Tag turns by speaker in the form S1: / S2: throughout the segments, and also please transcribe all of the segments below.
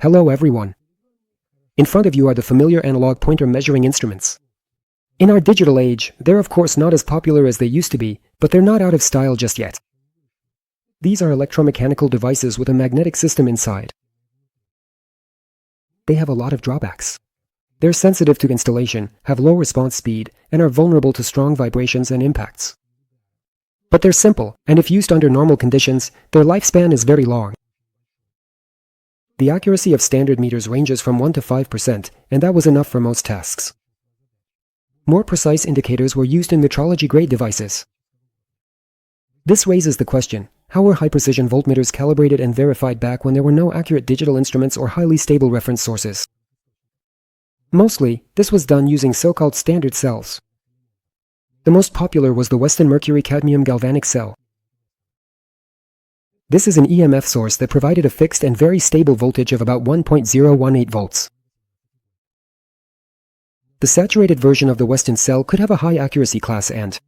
S1: Hello everyone. In front of you are the familiar analog pointer measuring instruments. In our digital age, they're of course not as popular as they used to be, but they're not out of style just yet. These are electromechanical devices with a magnetic system inside. They have a lot of drawbacks. They're sensitive to installation, have low response speed, and are vulnerable to strong vibrations and impacts. But they're simple, and if used under normal conditions, their lifespan is very long. The accuracy of standard meters ranges from 1 to 5%, and that was enough for most tasks. More precise indicators were used in metrology-grade devices. This raises the question, how were high-precision voltmeters calibrated and verified back when there were no accurate digital instruments or highly stable reference sources? Mostly, this was done using so-called standard cells. The most popular was the Weston mercury-cadmium galvanic cell. This is an EMF source that provided a fixed and very stable voltage of about 1.018 volts. The saturated version of the Weston cell could have a high accuracy class and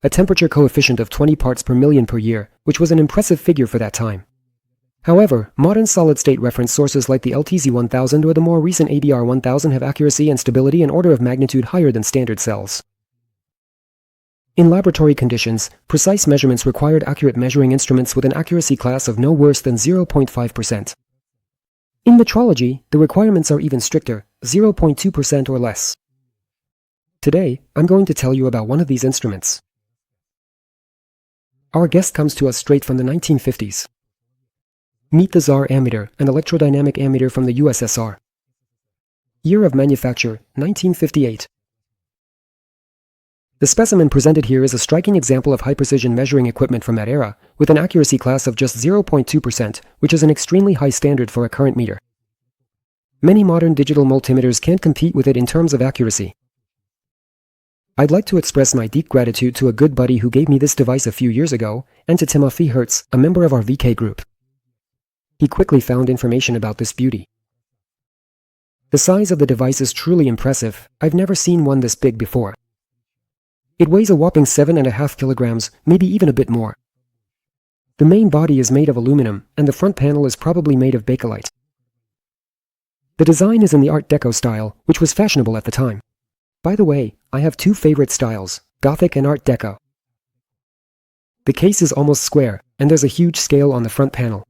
S1: a temperature coefficient of 20 parts per million per year, which was an impressive figure for that time. However, modern solid-state reference sources like the LTZ-1000 or the more recent ABR-1000 have accuracy and stability an order of magnitude higher than standard cells. In laboratory conditions, precise measurements required accurate measuring instruments with an accuracy class of no worse than 0.5%. In metrology, the requirements are even stricter, 0.2% or less. Today, I'm going to tell you about one of these instruments. Our guest comes to us straight from the 1950s. Meet the Tsar ammeter, an electrodynamic ammeter from the USSR. Year of manufacture, 1958. The specimen presented here is a striking example of high-precision measuring equipment from that era, with an accuracy class of just 0.2%, which is an extremely high standard for a current meter. Many modern digital multimeters can't compete with it in terms of accuracy. I'd like to express my deep gratitude to a good buddy who gave me this device a few years ago, and to Timothy Hertz, a member of our VK group. He quickly found information about this beauty. The size of the device is truly impressive. I've never seen one this big before. It weighs a whopping 7.5 kilograms, maybe even a bit more. The main body is made of aluminum, and the front panel is probably made of bakelite. The design is in the Art Deco style, which was fashionable at the time. By the way, I have two favorite styles, Gothic and Art Deco. The case is almost square, and there's a huge scale on the front panel.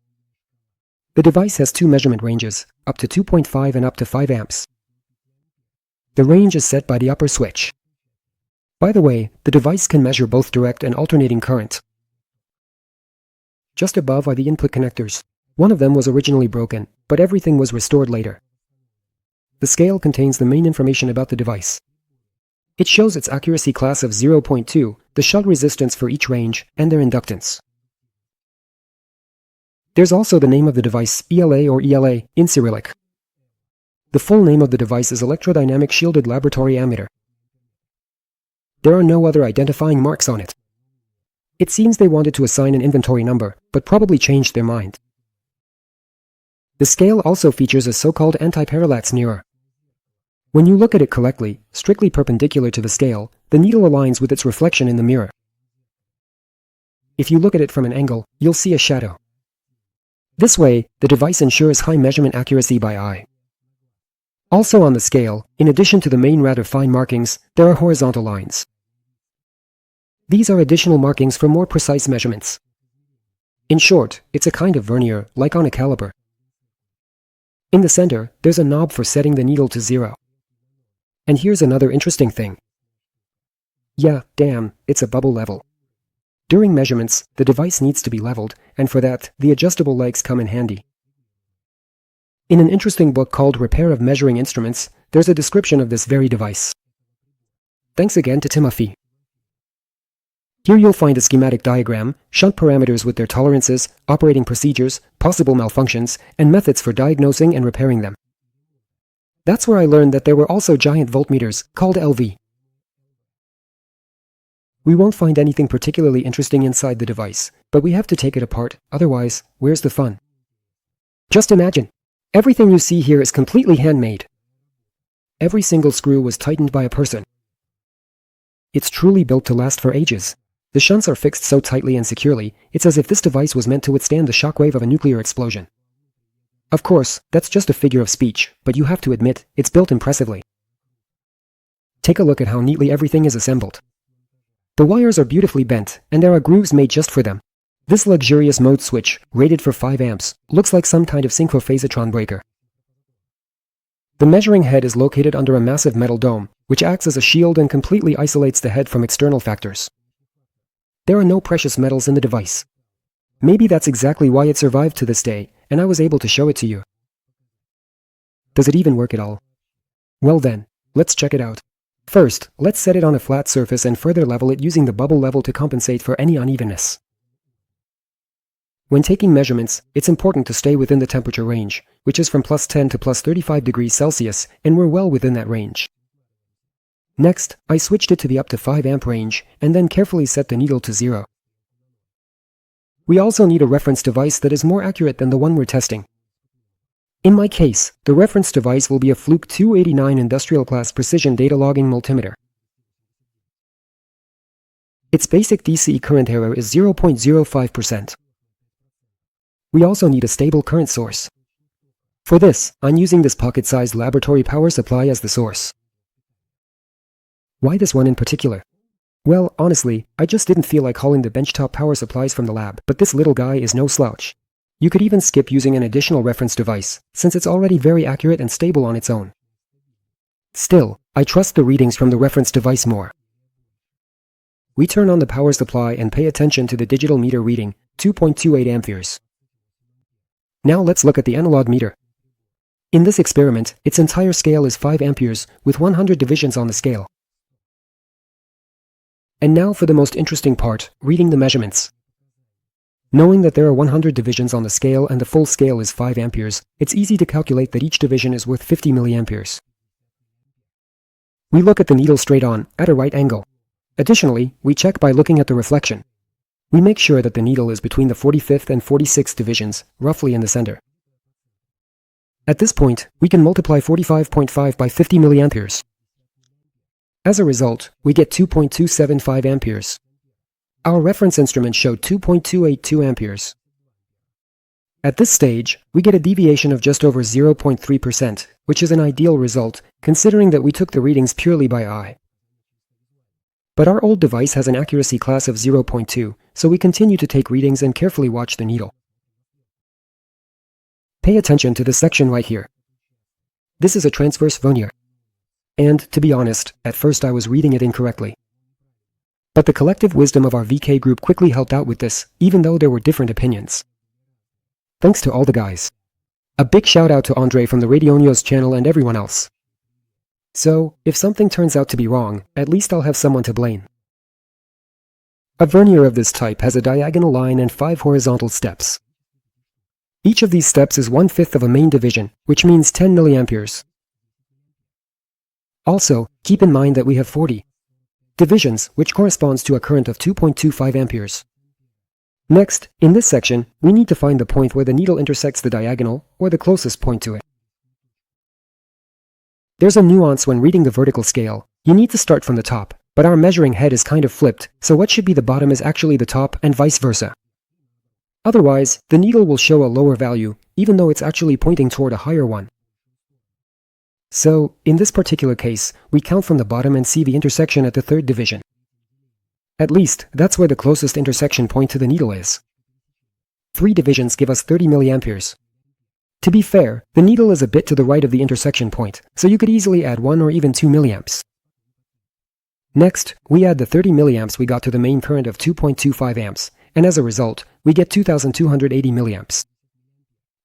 S1: The device has two measurement ranges, up to 2.5 and up to 5 amps. The range is set by the upper switch. By the way, the device can measure both direct and alternating current. Just above are the input connectors. One of them was originally broken, but everything was restored later. The scale contains the main information about the device. It shows its accuracy class of 0.2, the shunt resistance for each range, and their inductance. There's also the name of the device, ELA or ELA, in Cyrillic. The full name of the device is Electrodynamic Shielded Laboratory Ammeter. There are no other identifying marks on it. It seems they wanted to assign an inventory number, but probably changed their mind. The scale also features a so-called anti-parallax mirror. When you look at it correctly, strictly perpendicular to the scale, the needle aligns with its reflection in the mirror. If you look at it from an angle, you'll see a shadow. This way, the device ensures high measurement accuracy by eye. Also on the scale, in addition to the main rather fine markings, there are horizontal lines. These are additional markings for more precise measurements. In short, it's a kind of vernier, like on a caliper. In the center, there's a knob for setting the needle to 0. And here's another interesting thing. Yeah, damn, it's a bubble level. During measurements, the device needs to be leveled, and for that, the adjustable legs come in handy. In an interesting book called Repair of Measuring Instruments, there's a description of this very device. Thanks again to Timothy. Here you'll find a schematic diagram, shunt parameters with their tolerances, operating procedures, possible malfunctions, and methods for diagnosing and repairing them. That's where I learned that there were also giant voltmeters, called LV. We won't find anything particularly interesting inside the device, but we have to take it apart, otherwise, where's the fun? Just imagine! Everything you see here is completely handmade. Every single screw was tightened by a person. It's truly built to last for ages. The shunts are fixed so tightly and securely, it's as if this device was meant to withstand the shockwave of a nuclear explosion. Of course, that's just a figure of speech, but you have to admit, it's built impressively. Take a look at how neatly everything is assembled. The wires are beautifully bent, and there are grooves made just for them. This luxurious mode switch, rated for 5 amps, looks like some kind of synchrophasotron breaker. The measuring head is located under a massive metal dome, which acts as a shield and completely isolates the head from external factors. There are no precious metals in the device. Maybe that's exactly why it survived to this day, and I was able to show it to you. Does it even work at all? Well then, let's check it out. First, let's set it on a flat surface and further level it using the bubble level to compensate for any unevenness. When taking measurements, it's important to stay within the temperature range, which is from +10 to +35 degrees Celsius, and we're well within that range. Next, I switched it to the up to 5 amp range, and then carefully set the needle to 0. We also need a reference device that is more accurate than the one we're testing. In my case, the reference device will be a Fluke 289 industrial class precision data logging multimeter. Its basic DC current error is 0.05%. We also need a stable current source. For this, I'm using this pocket-sized laboratory power supply as the source. Why this one in particular? Well, honestly, I just didn't feel like hauling the benchtop power supplies from the lab, but this little guy is no slouch. You could even skip using an additional reference device, since it's already very accurate and stable on its own. Still, I trust the readings from the reference device more. We turn on the power supply and pay attention to the digital meter reading, 2.28 amperes. Now let's look at the analog meter. In this experiment, its entire scale is 5 amperes, with 100 divisions on the scale. And now for the most interesting part, reading the measurements. Knowing that there are 100 divisions on the scale and the full scale is 5 amperes, it's easy to calculate that each division is worth 50 milliamperes. We look at the needle straight on, at a right angle. Additionally, we check by looking at the reflection. We make sure that the needle is between the 45th and 46th divisions, roughly in the center. At this point, we can multiply 45.5 by 50 milliamperes. As a result, we get 2.275 amperes. Our reference instrument showed 2.282 amperes. At this stage, we get a deviation of just over 0.3%, which is an ideal result, considering that we took the readings purely by eye. But our old device has an accuracy class of 0.2, so we continue to take readings and carefully watch the needle. Pay attention to this section right here. This is a transverse vernier. And, to be honest, at first I was reading it incorrectly. But the collective wisdom of our VK group quickly helped out with this, even though there were different opinions. Thanks to all the guys. A big shout out to Andre from the Radionios channel and everyone else. So, if something turns out to be wrong, at least I'll have someone to blame. A vernier of this type has a diagonal line and 5 horizontal steps. Each of these steps is 1/5 of a main division, which means 10 milliamperes. Also, keep in mind that we have 40 divisions, which corresponds to a current of 2.25 amperes. Next, in this section, we need to find the point where the needle intersects the diagonal, or the closest point to it. There's a nuance when reading the vertical scale. You need to start from the top, but our measuring head is kind of flipped, so what should be the bottom is actually the top, and vice versa. Otherwise, the needle will show a lower value, even though it's actually pointing toward a higher one. So, in this particular case, we count from the bottom and see the intersection at the 3rd division. At least, that's where the closest intersection point to the needle is. 3 divisions give us 30 milliamperes. To be fair, the needle is a bit to the right of the intersection point, so you could easily add 1 or even 2 milliamps. Next, we add the 30 milliamps we got to the main current of 2.25 amps, and as a result, we get 2,280 milliamps.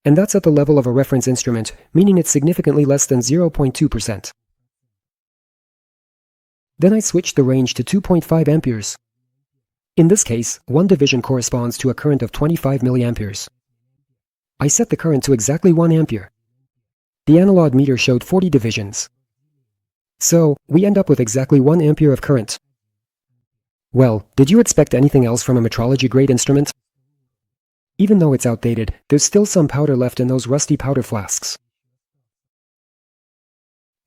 S1: And that's at the level of a reference instrument, meaning it's significantly less than 0.2%. Then I switch the range to 2.5 amperes. In this case, 1 division corresponds to a current of 25 milliamperes. I set the current to exactly 1 ampere. The analog meter showed 40 divisions. So, we end up with exactly 1 ampere of current. Well, did you expect anything else from a metrology-grade instrument? Even though it's outdated, there's still some powder left in those rusty powder flasks.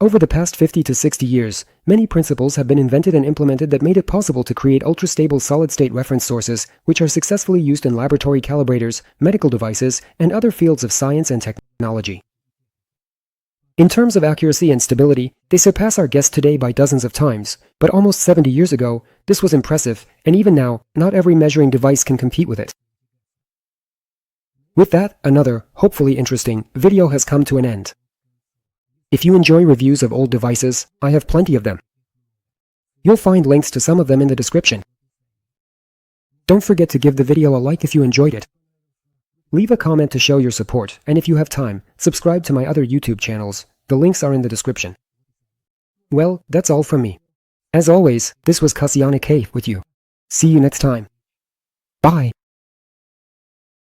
S1: Over the past 50 to 60 years, many principles have been invented and implemented that made it possible to create ultra-stable solid-state reference sources, which are successfully used in laboratory calibrators, medical devices, and other fields of science and technology. In terms of accuracy and stability, they surpass our guess today by dozens of times, but almost 70 years ago, this was impressive, and even now, not every measuring device can compete with it. With that, another, hopefully interesting, video has come to an end. If you enjoy reviews of old devices, I have plenty of them. You'll find links to some of them in the description. Don't forget to give the video a like if you enjoyed it. Leave a comment to show your support, and if you have time, subscribe to my other YouTube channels. The links are in the description. Well, that's all from me. As always, this was Calibration with you. See you next time. Bye.